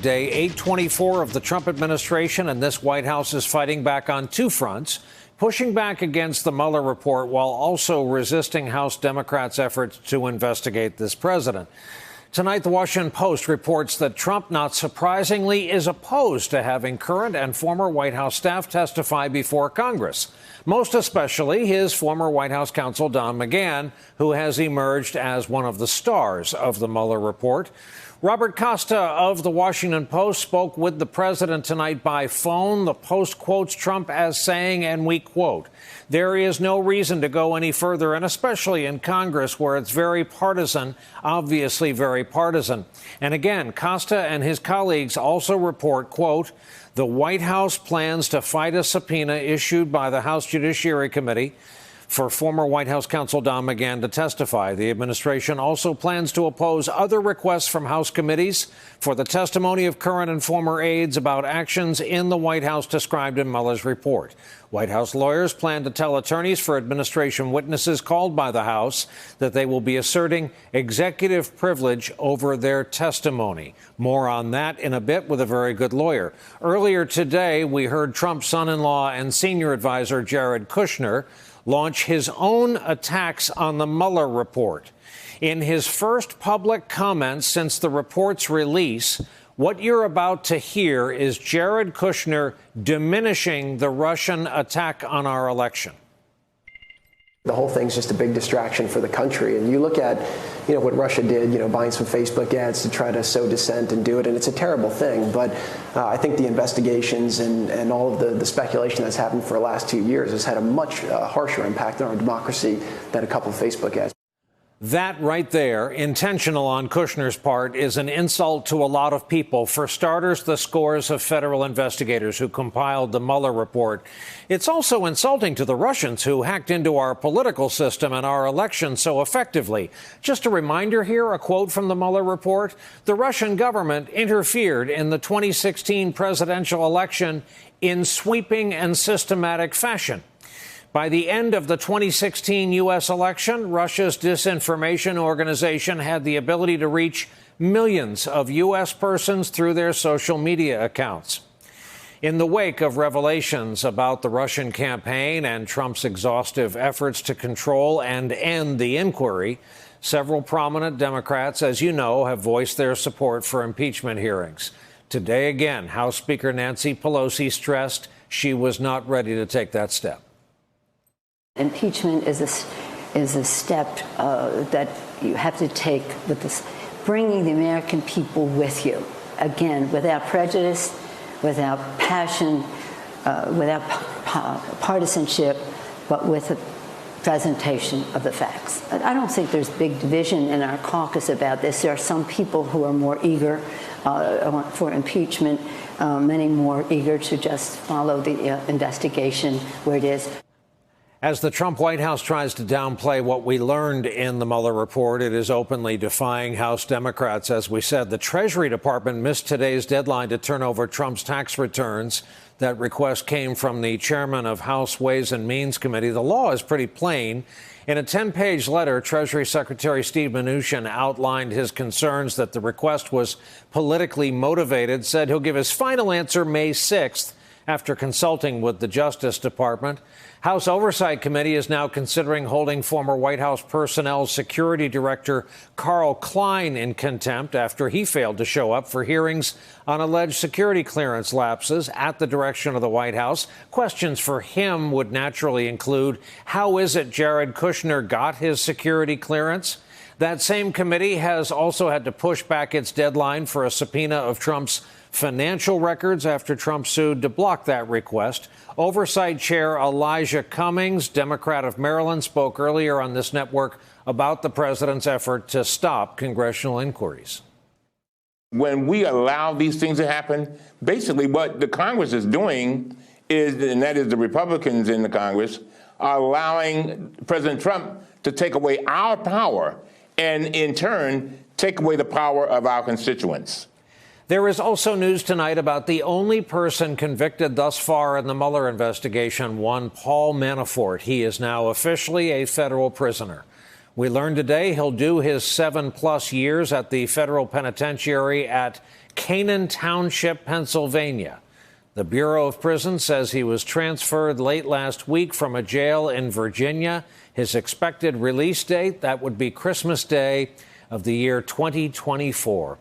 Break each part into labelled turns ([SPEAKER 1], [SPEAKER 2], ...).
[SPEAKER 1] Day 824 of the Trump administration, and this White House is fighting back on two fronts, pushing back against the Mueller report while also resisting House Democrats' efforts to investigate this president. Tonight, the Washington Post reports that Trump, not surprisingly, is opposed to having current and former White House staff testify before Congress, most especially his former White House counsel, Don McGahn, who has emerged as one of the stars of the Mueller report. Robert Costa of the Washington Post spoke with the president tonight by phone. The Post quotes Trump as saying, and we quote, "There is no reason to go any further, and especially in Congress where it's very partisan, obviously very partisan." And again, Costa and his colleagues also report, quote, "The White House plans to fight a subpoena issued by the House Judiciary Committee for former White House counsel Don McGahn to testify. The administration also plans to oppose other requests from House committees for the testimony of current and former aides about actions in the White House described in Mueller's report. White House lawyers plan to tell attorneys for administration witnesses called by the House that they will be asserting executive privilege over their testimony. More on that in a bit with a very good lawyer. Earlier today, we heard Trump's son-in-law and senior advisor Jared Kushner launch his own attacks on the Mueller report. In his first public comments since the report's release, what you're about to hear is Jared Kushner diminishing the Russian attack on our election.
[SPEAKER 2] The whole thing's just a big distraction for the country. And you look at, what Russia did, buying some Facebook ads to try to sow dissent and do it. And it's a terrible thing. But I think the investigations and all of the speculation that's happened for the last 2 years has had a much harsher impact on our democracy than a couple of Facebook ads.
[SPEAKER 1] That right there, intentional on Kushner's part, is an insult to a lot of people. For starters, the scores of federal investigators who compiled the Mueller report. It's also insulting to the Russians who hacked into our political system and our election so effectively. Just a reminder here, a quote from the Mueller report. The Russian government interfered in the 2016 presidential election in sweeping and systematic fashion. By the end of the 2016 U.S. election, Russia's disinformation organization had the ability to reach millions of U.S. persons through their social media accounts. In the wake of revelations about the Russian campaign and Trump's exhaustive efforts to control and end the inquiry, several prominent Democrats, as you know, have voiced their support for impeachment hearings. Today again, House Speaker Nancy Pelosi stressed she was not ready to take that step.
[SPEAKER 3] Impeachment is a step that you have to take with this, bringing the American people with you, again, without prejudice, without passion, without partisanship, but with a presentation of the facts. I don't think there's big division in our caucus about this. There are some people who are more eager for impeachment, many more eager to just follow the investigation where it is.
[SPEAKER 1] As the Trump White House tries to downplay what we learned in the Mueller report, it is openly defying House Democrats. As we said, the Treasury Department missed today's deadline to turn over Trump's tax returns. That request came from the chairman of House Ways and Means Committee. The law is pretty plain. In a 10-page letter, Treasury Secretary Steve Mnuchin outlined his concerns that the request was politically motivated, said he'll give his final answer May 6th after consulting with the Justice Department. House Oversight Committee is now considering holding former White House Personnel Security Director Carl Klein in contempt after he failed to show up for hearings on alleged security clearance lapses at the direction of the White House. Questions for him would naturally include, how is it Jared Kushner got his security clearance? That same committee has also had to push back its deadline for a subpoena of Trump's financial records after Trump sued to block that request. Oversight Chair Elijah Cummings, Democrat of Maryland, spoke earlier on this network about the president's effort to stop congressional inquiries.
[SPEAKER 4] When we allow these things to happen, basically what the Congress is doing is, and that is the Republicans in the Congress, are allowing President Trump to take away our power and, in turn, take away the power of our constituents.
[SPEAKER 1] There is also news tonight about the only person convicted thus far in the Mueller investigation, one Paul Manafort. He is now officially a federal prisoner. We learned today he'll do his 7+ years at the federal penitentiary at Canaan Township, Pennsylvania. The Bureau of Prisons says he was transferred late last week from a jail in Virginia. His expected release date, that would be Christmas Day of the year 2024.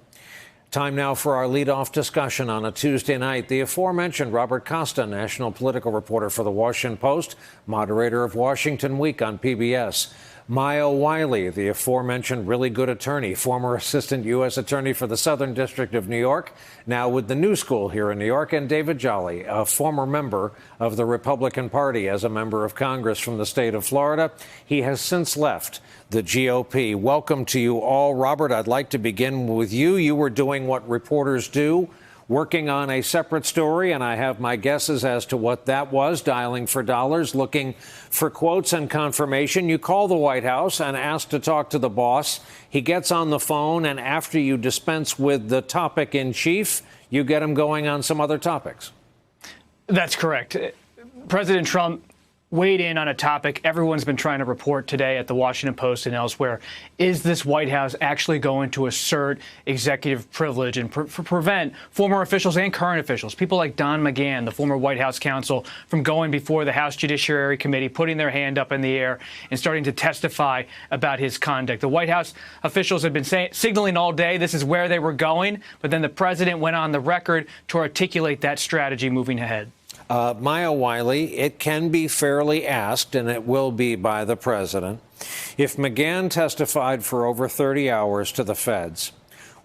[SPEAKER 1] Time now for our leadoff discussion on a Tuesday night. The aforementioned Robert Costa, national political reporter for The Washington Post, moderator of Washington Week on PBS. Maya Wiley, the aforementioned really good attorney, former assistant U.S. attorney for the Southern District of New York, now with the New School here in New York. And David Jolly, a former member of the Republican Party as a member of Congress from the state of Florida. He has since left the GOP. Welcome to you all. Robert, I'd like to begin with you. You were doing what reporters do, working on a separate story, and I have my guesses as to what that was, dialing for dollars, looking for quotes and confirmation. You call the White House and ask to talk to the boss. He gets on the phone, and after you dispense with the topic in chief, you get him going on some other topics.
[SPEAKER 5] That's correct. President Trump weighed in on a topic everyone's been trying to report today at the Washington Post and elsewhere. Is this White House actually going to assert executive privilege and prevent former officials and current officials, people like Don McGahn, the former White House counsel, from going before the House Judiciary Committee, putting their hand up in the air and starting to testify about his conduct? The White House officials have been signaling all day this is where they were going, but then the president went on the record to articulate that strategy moving ahead.
[SPEAKER 1] Maya Wiley, it can be fairly asked, and it will be by the president, if McGahn testified for over 30 hours to the feds,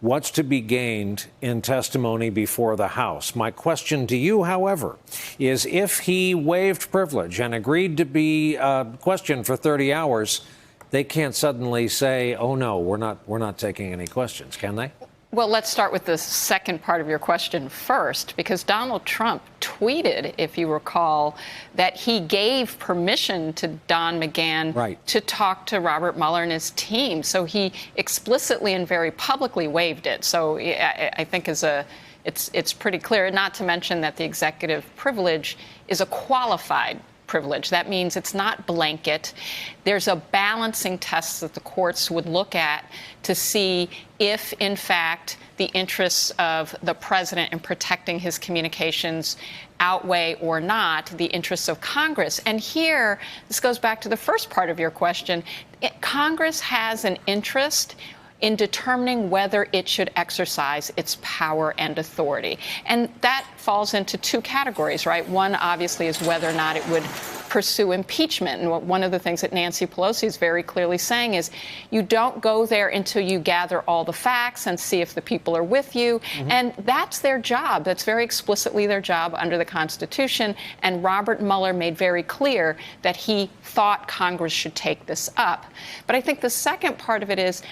[SPEAKER 1] what's to be gained in testimony before the House? My question to you, however, is if he waived privilege and agreed to be questioned for 30 hours, they can't suddenly say, oh, no, we're not taking any questions, can they?
[SPEAKER 6] Well, let's start with the second part of your question first, because Donald Trump tweeted, if you recall, that he gave permission to Don McGahn to talk to Robert Mueller and his team. So he explicitly and very publicly waived it. So I think it's pretty clear, not to mention that the executive privilege is a qualified privilege. That means it's not blanket. There's a balancing test that the courts would look at to see if, in fact, the interests of the president in protecting his communications outweigh or not the interests of Congress. And here, this goes back to the first part of your question, Congress has an interest in determining whether it should exercise its power and authority. And that falls into two categories, right? One, obviously, is whether or not it would pursue impeachment. And one of the things that Nancy Pelosi is very clearly saying is you don't go there until you gather all the facts and see if the people are with you. And that's their job. That's very explicitly their job under the Constitution. And Robert Mueller made very clear that he thought Congress should take this up. But I think the second part of it is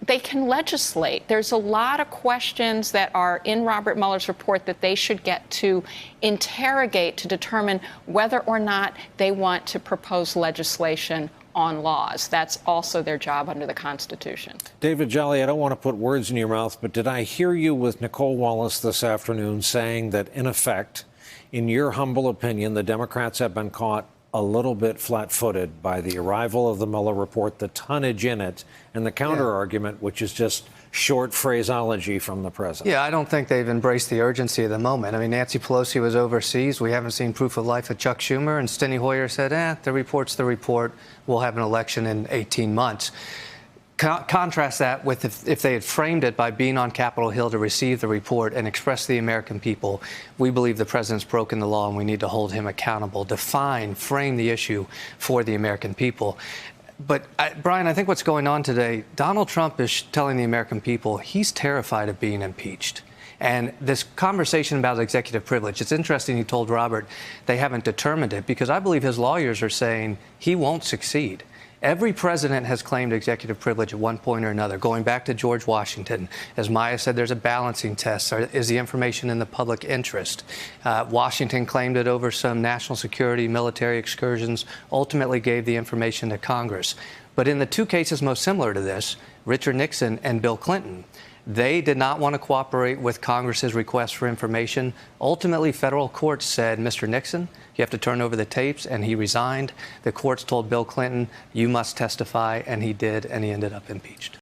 [SPEAKER 6] they can legislate. There's a lot of questions that are in Robert Mueller's report that they should get to interrogate to determine whether or not they want to propose legislation on laws. That's also their job under the Constitution.
[SPEAKER 1] David Jolly, I don't want to put words in your mouth, but did I hear you with Nicole Wallace this afternoon saying that, in effect, in your humble opinion, the Democrats have been caught a little bit flat-footed by the arrival of the Mueller report, the tonnage in it, and the counter-argument, which is just short phraseology from the president?
[SPEAKER 7] Yeah, I don't think they've embraced the urgency of the moment. I mean, Nancy Pelosi was overseas. We haven't seen proof of life with Chuck Schumer, and Steny Hoyer said, the report's the report. We'll have an election in 18 months. Contrast that with if they had framed it by being on Capitol Hill to receive the report and express to the American people, we believe the president's broken the law and we need to hold him accountable, frame the issue for the American people. But, Brian, I think what's going on today, Donald Trump is telling the American people he's terrified of being impeached. And this conversation about executive privilege, it's interesting he told Robert they haven't determined it, because I believe his lawyers are saying he won't succeed. Every president has claimed executive privilege at one point or another, going back to George Washington. As Maya said, there's a balancing test. Is the information in the public interest? Washington claimed it over some national security, military excursions, ultimately gave the information to Congress. But in the two cases most similar to this, Richard Nixon and Bill Clinton, they did not want to cooperate with Congress's request for information. Ultimately, federal courts said, Mr. Nixon, you have to turn over the tapes, and he resigned. The courts told Bill Clinton, you must testify, and he did, and he ended up impeached.